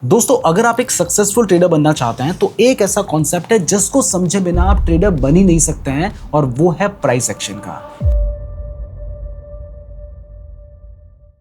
दोस्तों, अगर आप एक सक्सेसफुल ट्रेडर बनना चाहते हैं तो एक ऐसा कॉन्सेप्ट है जिसको समझे बिना आप ट्रेडर बन ही नहीं सकते हैं और वो है प्राइस एक्शन का।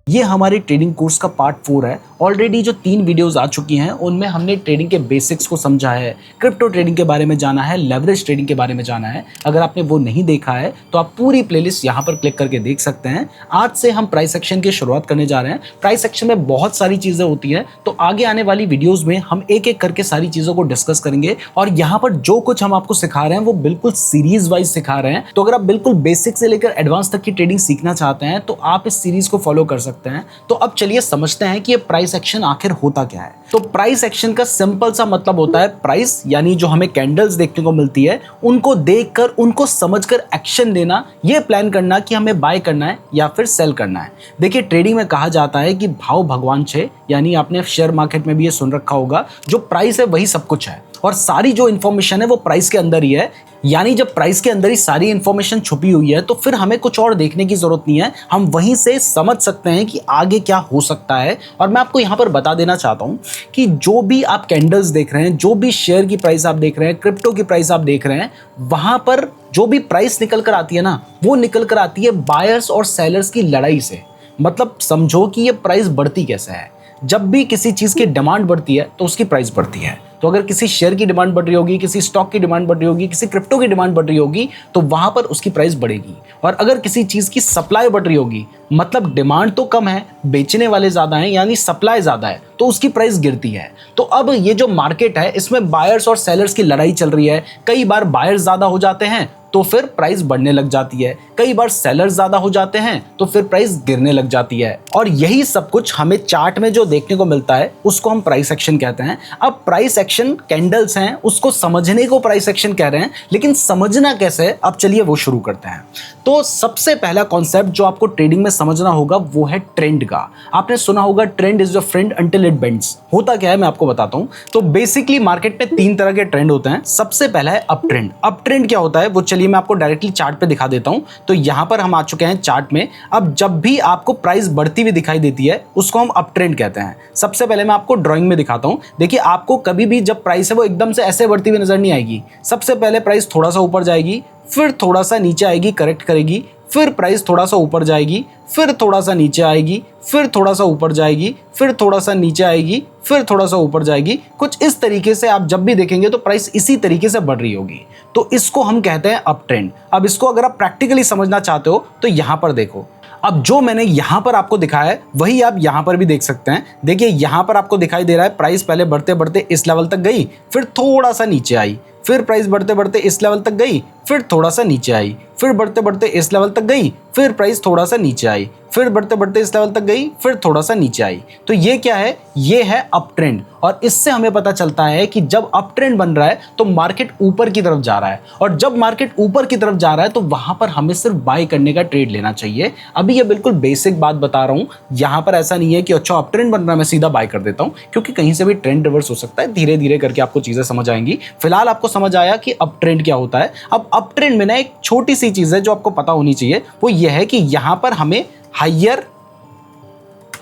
ये हमारी ट्रेडिंग कोर्स का पार्ट 4 है। ऑलरेडी जो 3 वीडियोस आ चुकी हैं उनमें हमने ट्रेडिंग के बेसिक्स को समझा है, क्रिप्टो ट्रेडिंग के बारे में जाना है, लेवरेज ट्रेडिंग के बारे में जाना है। अगर आपने वो नहीं देखा है तो आप पूरी प्लेलिस्ट यहाँ पर क्लिक करके देख सकते हैं। आज से हम प्राइस एक्शन की शुरुआत करने जा रहे हैं। प्राइस एक्शन में बहुत सारी चीजें होती हैं, तो आगे आने वाली वीडियोज में हम एक एक करके सारी चीजों को डिस्कस करेंगे। और यहाँ पर जो कुछ हम आपको सिखा रहे हैं वो बिल्कुल सीरीज वाइज सिखा रहे हैं। तो अगर आप बिल्कुल बेसिक से लेकर एडवांस तक की ट्रेडिंग सीखना चाहते हैं तो आप इस सीरीज को फॉलो कर सकते हैं। तो अब चलिए समझते हैं कि ये प्राइस एक्शन आखिर होता क्या है। तो प्राइस एक्शन का सिंपल सा मतलब होता है प्राइस, यानी जो हमें कैंडल्स देखने को मिलती है उनको देखकर, उनको समझकर एक्शन लेना, ये प्लान करना कि हमें बाय करना है या फिर सेल करना है। देखिए, ट्रेडिंग में कहा जाता है कि भाव भगवान छे, यानी आपने शेयर मार्केट में भी ये सुन रखा होगा, जो प्राइस है वही सब कुछ है और सारी जो इन्फॉर्मेशन है वो प्राइस के अंदर ही है। यानी जब प्राइस के अंदर ही सारी इंफॉर्मेशन छुपी हुई है तो फिर हमें कुछ और देखने की जरूरत नहीं है, हम वहीं से समझ सकते हैं कि आगे क्या हो सकता है। और मैं आपको यहाँ पर बता देना चाहता हूँ कि जो भी आप कैंडल्स देख रहे हैं, जो भी शेयर की प्राइस आप देख रहे हैं, क्रिप्टो की प्राइस आप देख रहे हैं, वहां पर जो भी प्राइस निकल कर आती है ना, वो निकल कर आती है बायर्स और सेलर्स की लड़ाई से। मतलब समझो कि ये प्राइस बढ़ती कैसे है। जब भी किसी चीज की डिमांड बढ़ती है तो उसकी प्राइस बढ़ती है। तो अगर किसी शेयर की डिमांड बढ़ रही होगी, किसी स्टॉक की डिमांड बढ़ रही होगी, किसी क्रिप्टो की डिमांड बढ़ रही होगी, तो वहां पर उसकी प्राइस बढ़ेगी। और अगर किसी चीज की सप्लाई बढ़ रही होगी, मतलब डिमांड तो कम है, बेचने वाले ज्यादा हैं, यानी सप्लाई ज्यादा है, तो उसकी प्राइस गिरती है। तो अब ये जो मार्केट है इसमें बायर्स और सेलर्स की लड़ाई चल रही है। कई बार बायर्स ज्यादा हो जाते हैं तो फिर प्राइस बढ़ने लग जाती है, कई बार सेलर्स ज्यादा हो जाते हैं तो फिर प्राइस गिरने लग जाती है। और यही सब कुछ हमें चार्ट में जो देखने को मिलता है उसको हम प्राइस एक्शन कहते हैं। अब प्राइस एक्शन कैंडल्स हैं, उसको समझने को प्राइस एक्शन कह रहे हैं, लेकिन समझना कैसे, अब चलिए वो शुरू करते हैं। तो सबसे पहला कॉन्सेप्ट जो आपको ट्रेडिंग में समझना होगा वो है ट्रेंड का। आपने सुना होगा trend is your friend until it bends. होता क्या है मैं आपको बताता हूं। तो बेसिकली मार्केट में 3 तरह के ट्रेंड होते हैं। सबसे पहला है अप ट्रेंड। अप ट्रेंड क्या होता है वो चलिए मैं आपको डायरेक्टली चार्ट पे दिखा देता हूं। तो यहां पर हम आ चुके हैं चार्ट में। अब जब भी आपको प्राइस बढ़ती हुई दिखाई देती है उसको हम अप ट्रेंड कहते हैं। सबसे पहले मैं आपको ड्राइंग में दिखाता हूं। देखिए, आपको कभी भी जब प्राइस है वो एकदम से ऐसे बढ़ती हुई नजर नहीं आएगी। सबसे पहले प्राइस थोड़ा सा ऊपर जाएगी, फिर थोड़ा सा नीचे आएगी, करेक्ट करेगी, फिर प्राइस थोड़ा सा ऊपर जाएगी, फिर थोड़ा सा नीचे आएगी, फिर थोड़ा सा ऊपर जाएगी, फिर थोड़ा सा नीचे आएगी, फिर थोड़ा सा ऊपर जाएगी। कुछ इस तरीके से आप जब भी देखेंगे तो प्राइस इसी तरीके से बढ़ रही होगी। तो इसको हम कहते हैं अप ट्रेंड। अब इसको अगर आप प्रैक्टिकली समझना चाहते हो तो यहां पर देखो। अब जो मैंने यहां पर आपको दिखाया है वही आप यहां पर भी देख सकते हैं। देखिए, यहां पर आपको दिखाई दे रहा है प्राइस पहले बढ़ते बढ़ते इस लेवल तक गई, फिर थोड़ा सा नीचे आई, फिर प्राइस बढ़ते बढ़ते इस लेवल तक गई, फिर थोड़ा सा नीचे आई, फिर बढ़ते बढ़ते इस लेवल तक गई, फिर प्राइस थोड़ा सा नीचे आई, फिर बढ़ते बढ़ते इस लेवल तक गई, फिर थोड़ा सा नीचे आई। तो ये क्या है? ये है अप ट्रेंड। और इससे हमें पता चलता है कि जब अप ट्रेंड बन रहा है तो मार्केट ऊपर की तरफ जा रहा है, और जब मार्केट ऊपर की तरफ जा रहा है तो वहां पर हमें सिर्फ बाय करने का ट्रेड लेना चाहिए। अभी ये बिल्कुल बेसिक बात बता रहा हूं। यहां पर ऐसा नहीं है कि अच्छा अप ट्रेंड बन रहा है मैं सीधा बाय कर देता हूं, क्योंकि कहीं से भी ट्रेंड रिवर्स हो सकता है। धीरे धीरे करके आपको चीजें समझ आएंगी। फिलहाल आपको समझ आया कि अप ट्रेंड क्या होता है। अब अप ट्रेंड में ना एक छोटी सी चीज है जो आपको पता होनी चाहिए, वो ये है कि यहां पर हमें हायर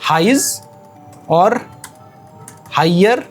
हाइज और हायर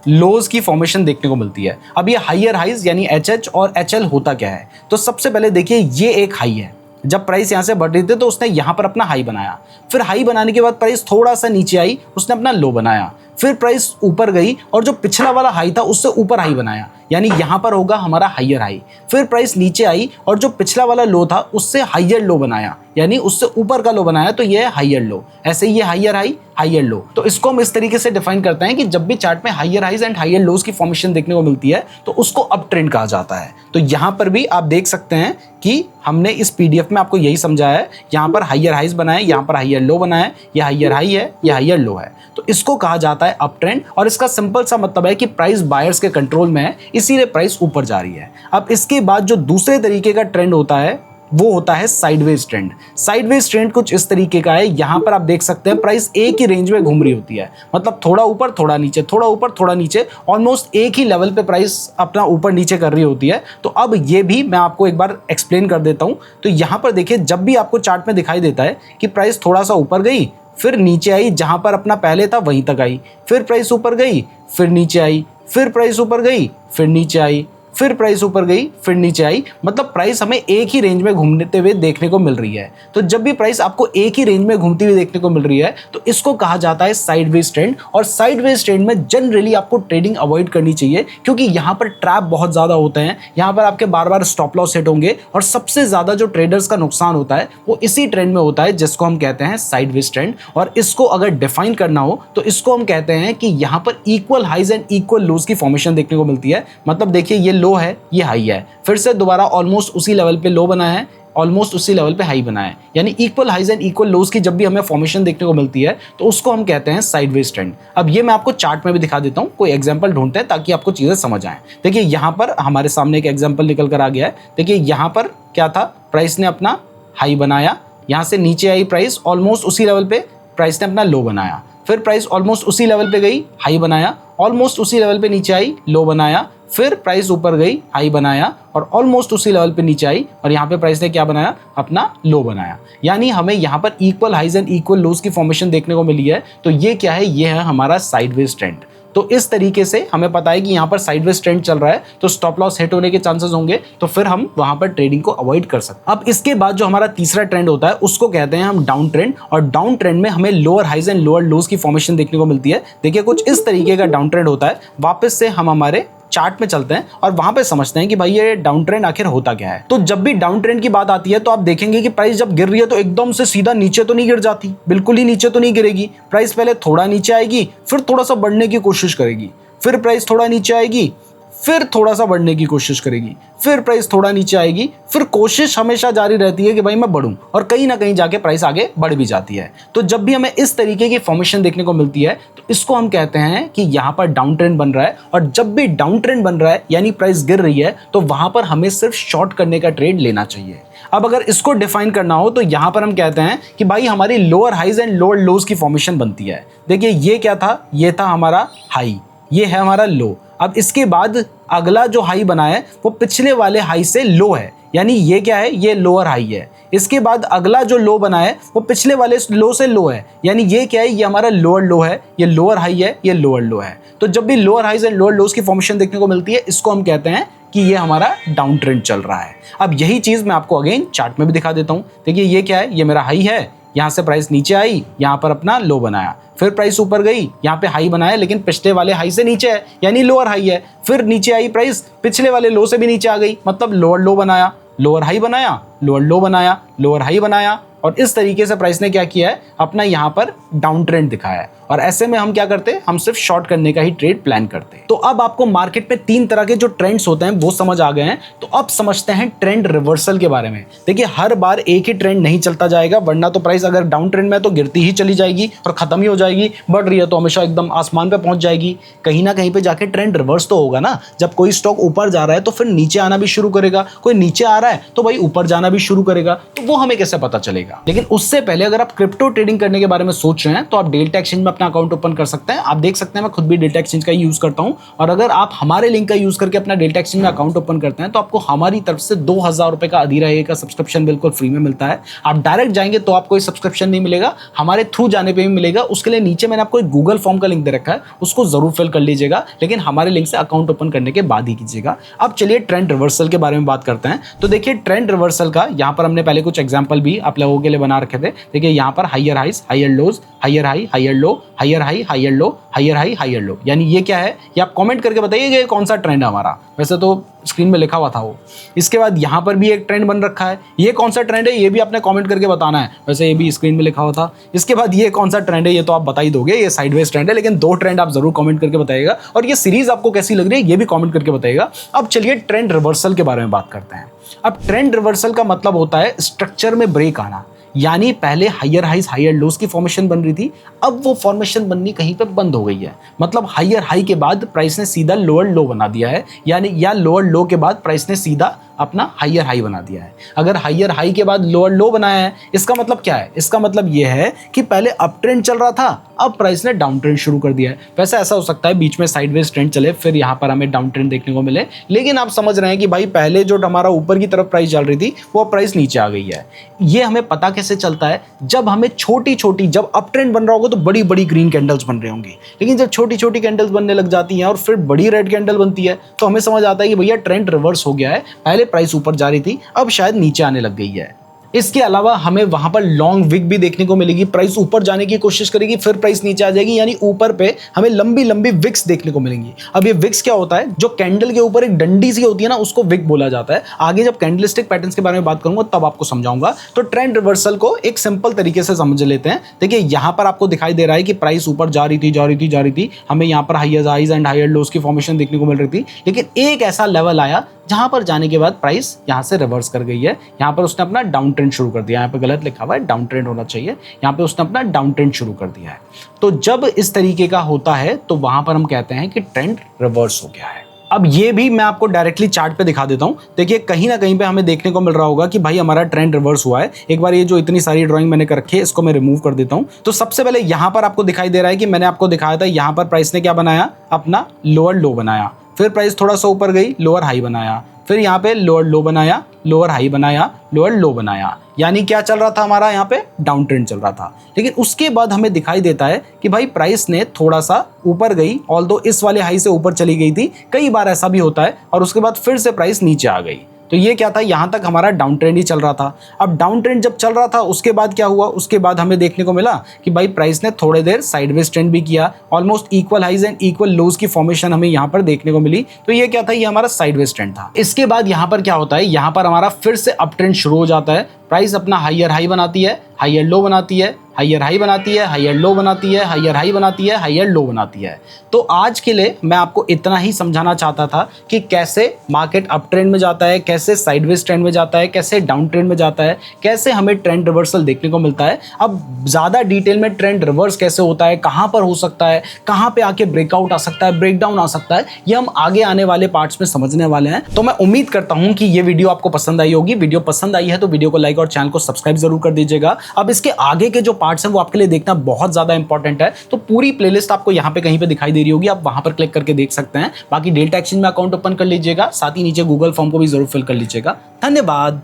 लोज की फॉर्मेशन देखने को मिलती है। अब ये हायर हाइज यानी HH और HL होता क्या है? तो सबसे पहले देखिए, ये एक हाई है। जब प्राइस यहां से बढ़ रही थी तो उसने यहां पर अपना हाई बनाया, फिर हाई बनाने के बाद प्राइस थोड़ा सा नीचे आई, उसने अपना लो बनाया, फिर प्राइस ऊपर गई और जो पिछला वाला हाई था उससे ऊपर हाई बनाया, यानी यहां पर होगा हमारा हायर हाई। फिर प्राइस नीचे आई और जो पिछला वाला लो था उससे हायर लो बनाया, यानी उससे ऊपर का लो बनाया, तो ये है हायर लो। ऐसे ही ये हायर हाई हायर लो। तो इसको हम इस तरीके से डिफाइन करते हैं कि जब भी चार्ट में higher highs and higher lows की फॉर्मेशन देखने को मिलती है तो उसको अप ट्रेंड कहा जाता है। तो यहां पर भी आप देख सकते हैं कि हमने इस PDF में आपको यही समझाया है। यहां पर हायर हाइज बनाए, यहां पर हायर लो बनाए, ये हायर हाई है, ये हायर लो है। तो इसको कहा जाता है अप ट्रेंड, और इसका सिंपल सा मतलब है कि प्राइस बायर्स के कंट्रोल में है, इसीलिए प्राइस ऊपर जा रही है। अब इसके बाद जो दूसरे तरीके का ट्रेंड होता है वो होता है साइडवेज ट्रेंड। साइडवेज ट्रेंड कुछ इस तरीके का है। यहां पर आप देख सकते हैं प्राइस एक ही रेंज में घूम रही होती है, मतलब थोड़ा ऊपर थोड़ा नीचे, थोड़ा ऊपर थोड़ा नीचे, ऑलमोस्ट एक ही लेवल पे प्राइस अपना ऊपर नीचे कर रही होती है। तो अब ये भी मैं आपको एक बार एक्सप्लेन कर देता हूं। तो यहां पर देखिए, जब भी आपको चार्ट में दिखाई देता है कि प्राइस थोड़ा सा ऊपर गई, फिर नीचे आई, जहां पर अपना पहले था वहीं तक आई, फिर प्राइस ऊपर गई, फिर नीचे आई, फिर प्राइस ऊपर गई, फिर नीचे आई, फिर प्राइस ऊपर गई, फिर नीचे आई। मतलब प्राइस हमें एक ही रेंज में घूमते हुए देखने को मिल रही है। तो जब भी प्राइस आपको एक ही रेंज में घूमती हुई देखने को मिल रही है तो इसको कहा जाता है साइडवेज ट्रेंड। और साइडवेज ट्रेंड में जनरली आपको ट्रेडिंग अवॉइड करनी चाहिए, क्योंकि यहाँ पर ट्रैप बहुत ज़्यादा होते हैं, यहाँ पर आपके बार बार स्टॉप लॉस सेट होंगे और सबसे ज़्यादा जो ट्रेडर्स का नुकसान होता है वो इसी ट्रेंड में होता है जिसको हम कहते हैं साइडवेज ट्रेंड। और इसको अगर डिफाइन करना हो तो इसको हम कहते हैं कि यहाँ पर equal highs and equal lows की फॉर्मेशन देखने को मिलती है। मतलब देखिए, ये लो है, ये हाई है, फिर से दोबारा ऑलमोस्ट उसी लेवल पे लो बना है, ऑलमोस्ट उसी लेवल पे हाई बना है। यानी equal highs and equal lows की जब भी हमें फॉर्मेशन देखने को मिलती है तो उसको हम कहते हैं साइडवेज ट्रेंड। अब ये मैं आपको चार्ट में भी दिखा देता हूँ, कोई एग्जांपल ढूंढते हैं ताकि आपको चीजें समझ आए। देखिए यहाँ पर हमारे सामने एक एग्जांपल निकल कर आ गया है। देखिए यहाँ पर क्या था, प्राइस ने अपना हाई बनाया, यहाँ से नीचे आई प्राइस, ऑलमोस्ट उसी लेवल पे प्राइस ने अपना लो बनाया, फिर प्राइस ऑलमोस्ट उसी लेवल पे गई, हाई बनाया, ऑलमोस्ट उसी लेवल पे नीचे आई, लो बनाया, फिर प्राइस ऊपर गई, हाई बनाया और ऑलमोस्ट उसी लेवल पे नीचे आई और यहाँ पे प्राइस ने क्या बनाया, अपना लो बनाया। यानी हमें यहाँ पर equal highs and equal lows की फॉर्मेशन देखने को मिली है। तो ये क्या है, ये है हमारा साइडवेज ट्रेंड। तो इस तरीके से हमें पता है कि यहाँ पर साइडवेज ट्रेंड चल रहा है तो स्टॉप लॉस हिट होने के चांसेस होंगे, तो फिर हम वहां पर ट्रेडिंग को अवॉइड कर सकते हैं। अब इसके बाद जो हमारा तीसरा ट्रेंड होता है उसको कहते हैं हम डाउन ट्रेंड। और डाउन ट्रेंड में हमें lower highs and lower lows की फॉर्मेशन देखने को मिलती है। देखिए कुछ इस तरीके का डाउन ट्रेंड होता है। वापस से हम हमारे चार्ट में चलते हैं और वहां पे समझते हैं कि भाई ये डाउन ट्रेंड आखिर होता क्या है। तो जब भी डाउन ट्रेंड की बात आती है तो आप देखेंगे कि प्राइस जब गिर रही है तो एकदम से सीधा नीचे तो नहीं गिर जाती, बिल्कुल ही नीचे तो नहीं गिरेगी। प्राइस पहले थोड़ा नीचे आएगी, फिर थोड़ा सा बढ़ने की कोशिश करेगी, फिर प्राइस थोड़ा नीचे आएगी, फिर थोड़ा सा बढ़ने की कोशिश करेगी, फिर प्राइस थोड़ा नीचे आएगी, फिर कोशिश हमेशा जारी रहती है कि भाई मैं बढ़ूं और कहीं ना कहीं जाके प्राइस आगे बढ़ भी जाती है। तो जब भी हमें इस तरीके की फॉर्मेशन देखने को मिलती है तो इसको हम कहते हैं कि यहाँ पर डाउन ट्रेंड बन रहा है। और जब भी डाउन ट्रेंड बन रहा है यानी प्राइस गिर रही है तो वहां पर हमें सिर्फ शॉर्ट करने का ट्रेड लेना चाहिए। अब अगर इसको डिफाइन करना हो तो यहां पर हम कहते हैं कि भाई हमारी lower highs and lower lows की फॉर्मेशन बनती है। देखिए ये क्या था, ये था हमारा हाई, ये है हमारा लो। अब इसके बाद अगला जो हाई बना है वो पिछले वाले हाई से लो है, यानी ये क्या है, ये लोअर हाई है। इसके बाद अगला जो लो बना है वो पिछले वाले लो से लो है, यानी ये क्या है, ये हमारा लोअर लो है, ये लोअर हाई है, ये लोअर लो है। तो जब भी lower highs and lower lows की फॉर्मेशन देखने को मिलती है इसको हम कहते हैं कि ये हमारा डाउन ट्रेंड चल रहा है। अब यही चीज मैं आपको अगेन चार्ट में भी दिखा देता हूं। देखिए ये क्या है, ये मेरा हाई है, यहाँ से प्राइस नीचे आई, यहाँ पर अपना लो बनाया, फिर प्राइस ऊपर गई, यहाँ पे हाई बनाया लेकिन पिछले वाले हाई से नीचे है यानी लोअर हाई है, फिर नीचे आई प्राइस पिछले वाले लो से भी नीचे आ गई, मतलब लोअर लो बनाया, लोअर हाई बनाया, लोअर लो बनाया, लोअर हाई बनाया। और इस तरीके से प्राइस ने क्या किया है, अपना यहाँ पर डाउन ट्रेंड दिखाया है। और ऐसे में हम क्या करते हैं, हम सिर्फ शॉर्ट करने का ही ट्रेड प्लान करते हैं। तो अब आपको मार्केट में तीन तरह के जो ट्रेंड्स होते हैं वो समझ आ गए हैं। तो अब समझते हैं ट्रेंड रिवर्सल के बारे में। देखिए हर बार एक ही ट्रेंड नहीं चलता जाएगा, वरना तो प्राइस अगर डाउन ट्रेंड में तो गिरती ही चली जाएगी और खत्म ही हो जाएगी। बढ़ रही है तो हमेशा एकदम आसमान पे पहुंच जाएगी। कहीं ना कहीं पे जाके ट्रेंड रिवर्स तो होगा ना। जब कोई स्टॉक ऊपर जा रहा है तो फिर नीचे आना भी शुरू करेगा, कोई नीचे आ रहा है तो भाई ऊपर जाना भी शुरू करेगा। तो वो हमें कैसे पता चलेगा। लेकिन उससे पहले अगर आप क्रिप्टो ट्रेडिंग करने के बारे में सोच रहे हैं तो आप डेल्टा एक्सचेंज में अपना अकाउंट ओपन कर सकते हैं। आप देख सकते हैं मैं खुद भी डेल्टा एक्सचेंज का ही यूज करता हूं। और अगर आप हमारे लिंक का यूज करके अपना डेल्टा एक्सचेंज में अकाउंट ओपन करते हैं तो आपको हमारी तरफ से 2000 रुपए का अधीरा का सब्सक्रिप्शन बिल्कुल फ्री में मिलता है। आप डायरेक्ट जाएंगे तो आपको सब्सक्रिप्शन नहीं मिलेगा, हमारे थ्रू जाने पर भी मिलेगा। उसके लिए नीचे मैंने आपको एक गूगल फॉर्म का लिंक दे रखा है, उसको जरूर फिल कर लीजिएगा, लेकिन हमारे लिंक से अकाउंट ओपन करने के बाद ही कीजिएगा। अब चलिए ट्रेंड रिवर्सल के बारे में बात करते हैं। तो देखिए ट्रेंड रिवर्सल का यहाँ पर हमने पहले कुछ एग्जाम्पल भी आप लोगों के लिए बना रखे थे। देखिए यहाँ पर higher highs, higher lows, higher high, higher low, higher high, higher low, higher high, higher low. यानी ये क्या है, ये आप कमेंट करके बताइए कि कौन सा ट्रेंड है हमारा। वैसे तो स्क्रीन में लिखा हुआ था वो। इसके बाद यहाँ पर भी एक ट्रेंड बन रखा है, ये कौन सा ट्रेंड है ये भी आपने कमेंट करके बताना है। वैसे ये भी स्क्रीन में लिखा हुआ था। इसके बाद ये कौन सा ट्रेंड है ये तो आप बता ही दोगे, ये साइडवेज ट्रेंड है, लेकिन दो ट्रेंड आप जरूर कमेंट करके बताइएगा। और ये सीरीज आपको कैसी लग रही है ये भी कमेंट करके बताइएगा। अब चलिए ट्रेंड रिवर्सल के बारे में बात करते हैं। अब ट्रेंड रिवर्सल का मतलब होता है स्ट्रक्चर में ब्रेक आना। यानी पहले हायर हाइज हायर लोज की फॉर्मेशन बन रही थी, अब वो फॉर्मेशन बननी कहीं पे बंद हो गई है। मतलब हायर हाई के बाद प्राइस ने सीधा लोअर लो बना दिया है, यानी या लोअर लो के बाद प्राइस ने सीधा अपना हायर हाई बना दिया है। अगर हायर हाई के बाद लोअर लो बनाया है, इसका मतलब क्या है? इसका मतलब ये है कि पहले अप ट्रेंड चल रहा था, अब प्राइस ने डाउन ट्रेंड शुरू कर दिया है। वैसे ऐसा हो सकता है बीच में साइडवेज ट्रेंड चले, फिर यहाँ पर हमें डाउन ट्रेंड देखने को मिले, लेकिन आप समझ रहे हैं कि भाई पहले जो हमारा ऊपर की तरफ प्राइस चल रही थी वो प्राइस नीचे आ गई है। ये हमें पता कैसे चलता है? जब हमें छोटी छोटी, जब अप ट्रेंड बन रहा होगा तो बड़ी बड़ी ग्रीन कैंडल्स बन रहे होंगे, लेकिन जब छोटी छोटी कैंडल्स बनने लग जाती हैं और फिर बड़ी रेड कैंडल बनती है तो हमें समझ आता है कि भैया ट्रेंड रिवर्स हो गया है, पहले प्राइस ऊपर जा रही थी अब शायद नीचे आने लग गई है। इसके अलावा हमें वहां पर लॉन्ग विक भी देखने को मिलेगी, प्राइस ऊपर जाने की कोशिश करेगी फिर प्राइस नीचे आ जाएगी, यानी ऊपर पे हमें लंबी लंबी विक्स देखने को मिलेंगी। अब ये विक्स क्या होता है? जो कैंडल के ऊपर एक डंडी सी होती है ना, उसको विक बोला जाता है। आगे जब कैंडलस्टिक पैटर्न्स के बारे में बात करूंगा तब आपको समझाऊंगा। तो ट्रेंड रिवर्सल को एक सिंपल तरीके से समझ लेते हैं। देखिए यहां पर आपको दिखाई दे रहा है कि प्राइस ऊपर जा रही थी, हमें यहाँ पर higher highs and higher lows की फॉर्मेशन देखने को मिल रही थी, लेकिन एक ऐसा लेवल आया जहां पर जाने के बाद प्राइस यहां से रिवर्स कर गई है। यहां पर उसने अपना डाउन ट्रेंड शुरू कर दिया, यहाँ पे गलत लिखा हुआ है, डाउन ट्रेंड होना चाहिए, यहाँ पे उसने अपना डाउन ट्रेंड शुरू कर दिया है। तो जब इस तरीके का होता है तो वहां पर हम कहते हैं कि ट्रेंड रिवर्स हो गया है। अब ये भी मैं आपको डायरेक्टली चार्ट पे दिखा देता हूं। देखिए कहीं ना कहीं पे हमें देखने को मिल रहा होगा कि भाई हमारा ट्रेंड रिवर्स हुआ है। एक बार ये जो इतनी सारी ड्राइंग मैंने कर रखी है इसको मैं रिमूव कर देता हूं। तो सबसे पहले यहां पर आपको दिखाई दे रहा है कि मैंने आपको दिखाया था, यहां पर प्राइस ने क्या बनाया? अपना लोअर लो बनाया, फिर प्राइस थोड़ा सा ऊपर गई, लोअर हाई बनाया, फिर यहाँ पे लोअर लो बनाया, लोअर हाई बनाया, लोअर लो बनाया, यानी क्या चल रहा था हमारा? यहाँ पे डाउन ट्रेंड चल रहा था। लेकिन उसके बाद हमें दिखाई देता है कि भाई प्राइस ने थोड़ा सा ऊपर गई, ऑल्दो इस वाले हाई से ऊपर चली गई थी, कई बार ऐसा भी होता है, और उसके बाद फिर से प्राइस नीचे आ गई। तो ये क्या था? यहां तक हमारा डाउन ट्रेंड ही चल रहा था। अब डाउन ट्रेंड जब चल रहा था उसके बाद क्या हुआ? उसके बाद हमें देखने को मिला कि भाई प्राइस ने थोड़ी देर साइडवेज ट्रेंड भी किया, almost equal highs and equal lows की फॉर्मेशन हमें यहां पर देखने को मिली। तो ये क्या था? ये हमारा साइडवेज ट्रेंड था। इसके बाद यहां पर क्या होता है? यहां पर हमारा फिर से अप ट्रेंड शुरू हो जाता है। प्राइस अपना हायर हाई बनाती है, हायर लो बनाती है, हायर हाई बनाती है, हायर लो बनाती है, हायर हाई बनाती है, हायर लो बनाती है। तो आज के लिए मैं आपको इतना ही समझाना चाहता था कि कैसे मार्केट अप ट्रेंड में जाता है, कैसे साइडवेज ट्रेंड में जाता है, कैसे डाउन ट्रेंड में जाता है, कैसे हमें ट्रेंड रिवर्सल देखने को मिलता है। अब ज़्यादा डिटेल में ट्रेंड रिवर्स कैसे होता है, कहाँ पर हो सकता है, कहाँ पे आके ब्रेकआउट आ सकता है, ब्रेकडाउन आ सकता है, ये हम आगे आने वाले पार्ट्स में समझने वाले हैं। तो मैं उम्मीद करता हूँ कि ये वीडियो आपको पसंद आई होगी। वीडियो पसंद आई है तो वीडियो को लाइक और चैनल को सब्सक्राइब जरूर कर दीजिएगा। अब इसके आगे के जो पार्ट्स हैं वो आपके लिए देखना बहुत ज्यादा इंपॉर्टेंट है, तो पूरी प्लेलिस्ट आपको यहाँ पे कहीं पे दिखाई दे रही होगी, आप वहां पर क्लिक करके देख सकते हैं। बाकी डेल्टा एक्सचेंज में अकाउंट ओपन कर लीजिएगा, साथ ही नीचे गूगल फॉर्म को भी जरूर फिल कर लीजिएगा। धन्यवाद।